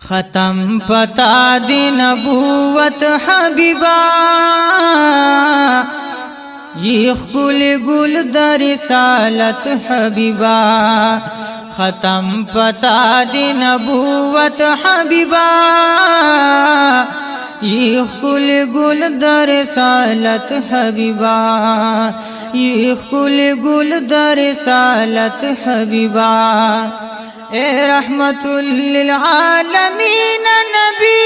ختم پتا دی نبوت حبیبا یہ خل گل در رسالت حبیبا ختم پتا دی نبوت حبیبا یہ خل گل در رسالت حبیبا یہ خل گل در رسالت حبیبا اے رحمت للعالمین نبی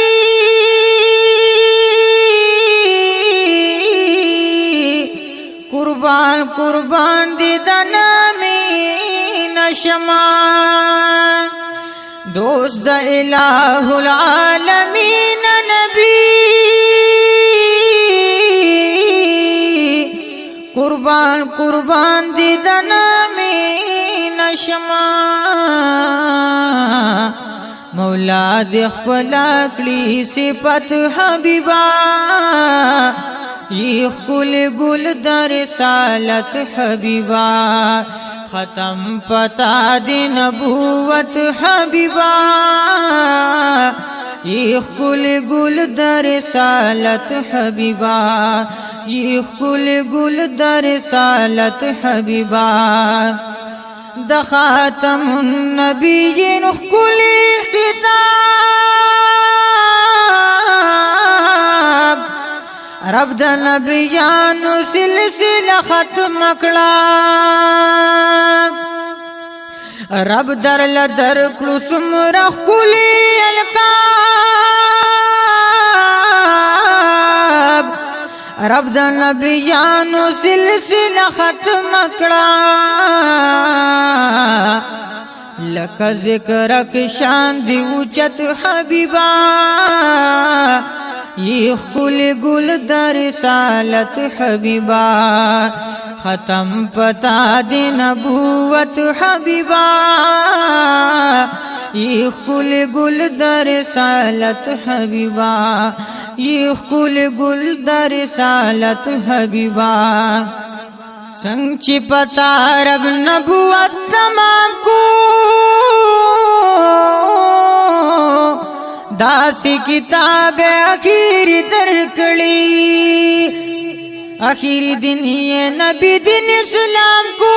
قربان قربان دی دنامی نشما دوست دا الہ العالمین نبی قربان قربان دی دنامی نشما مولا دی خپلا کړي صفت حبیبا یہ خل گل در رسالت حبیبا ختم پتا دی نبوت حبیبا یہ خل گل در رسالت حبیبا یہ خل گل در رسالت حبیبا د خاتم النبیین خل اختتام رب د نبیانو سلسله ختم کړه رب در لدر کړو څومره ښکلي القاب رب د نبیانو سلسله ختم کړه لکه ذکر کشان دی اوچت حبیبا یہ خل گل در رسالت حبیبا ختم پتا دی نبوت حبیبا یہ خل گل در رسالت حبیبا یہ خل گل در رسالت حبیبا سنگ چی پتا رب نبوت تمام کو داسی کتاب اخیری درکڑی اخیری دن یہ نبی دن اسلام کو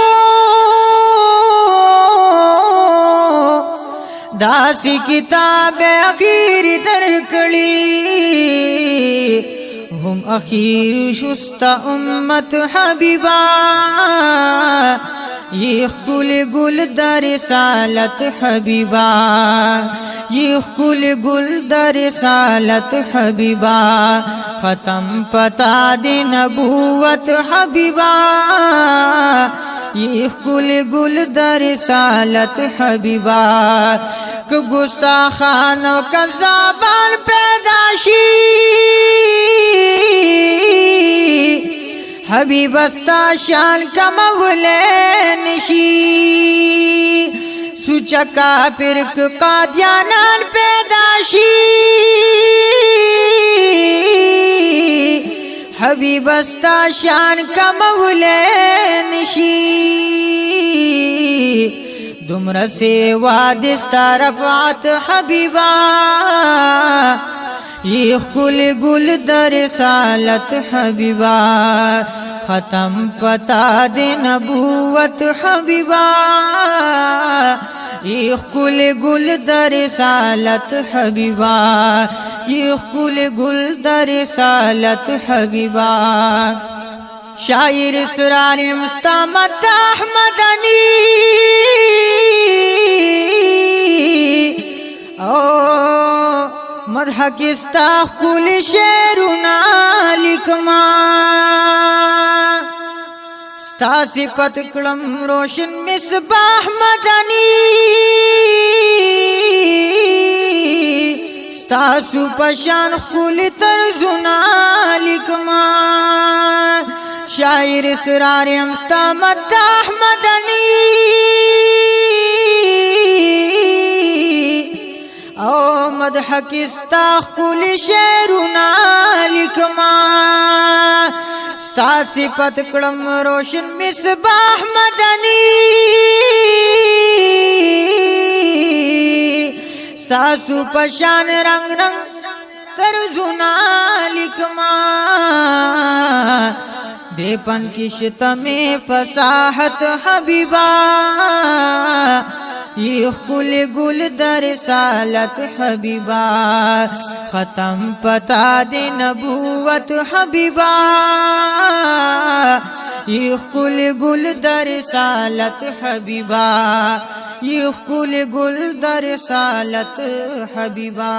داسی کتاب اخیری درکڑی ہم اخیر شستا امت حبیبا یہ خل گل در رسالت حبیبا یہ خل گل در رسالت حبیبا ختم پتا دی نبوت حبیبا یہ خل گل در رسالت حبیبا کہ گستاخان و کذابان پیدا شی حبیب استا شان کمولے نشی سوچا کافر قادیانان پیدا شی حبیب استا شان کمولے نشی دمر سے وادستا رفعت حبیبا یہ خل گل در رسالت حبیبا ختم پتا دی نبوت حبیبا یہ خل گل در رسالت حبیبا یہ خل گل در رسالت حبیبا شاعر اسرار مستمد احمدنی مدح کستا خل شعرنا لکما ستا صفت کړم روشن مصباح مدنی ستا سو پشان خل طرزنا لکما شاعر اسرار امستا مدح مدنی او مدح کستا خل شعرنا لکما ستا صفت کړم روشن مصباح مدنی ساسو پشان رنگ رنگ طرزنا لکما دے پن کی شتم فصاحت حبیبا یہ کل گل در رسالت حبیبا ختم پتا دے نبوت حبیبا یہ کل گل در رسالت حبیبا یہ کل گل در رسالت حبیبا